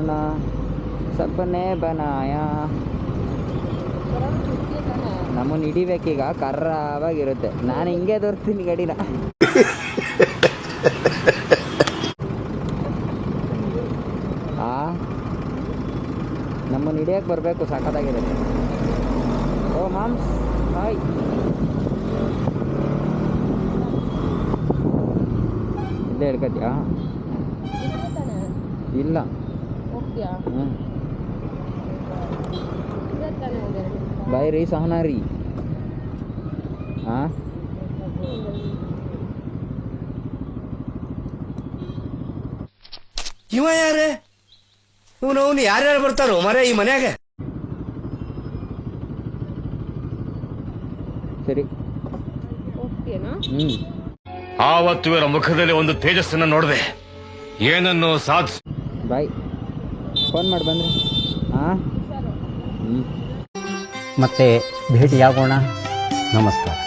ना सपने बनाया. ನಮ್ಮನ್ನು ಹಿಡಿಬೇಕೀಗ, ಕರ್ರವಾಗಿರುತ್ತೆ. ನಾನು ಹಿಂಗೆ ತೋರಿಸ್ತೀನಿ ಗಾಡಿನ. ನಮ್ಮನ್ನು ಹಿಡಿಯಕ್ಕೆ ಬರಬೇಕು, ಸಖತ್ತಾಗಿರುತ್ತೆ. ಓ ಮಾಮ್ಸ್ ಹಾಯ್. ಇಲ್ಲೇ ಹೇಳ್ಕೊತೀಯಾ? ಇಲ್ಲ. ಹ್ಞೂ ಬಾಯ್ ರೀ ಸಹನಾ ರೀ. ಹಾಂ ಇವ ಯಾರೇ? ಇವನು ಯಾರ್ಯಾರು ಬರ್ತಾರೋ ಮರ ಈ ಮನ್ಯಾಗ? ಸರಿ. ಆವತ್ತು ಇವರ ಮುಖದಲ್ಲಿ ಒಂದು ತೇಜಸ್ಸನ್ನು ನೋಡಿದೆ. ಏನನ್ನು ಸಾಧಿಸ್. ಬಾಯ್, ಫೋನ್ ಮಾಡಿ ಬಂದ್ರಿ. ಹಾಂ ಮತ್ತೆ ಭೇಟಿಯಾಗೋಣ. ನಮಸ್ಕಾರ.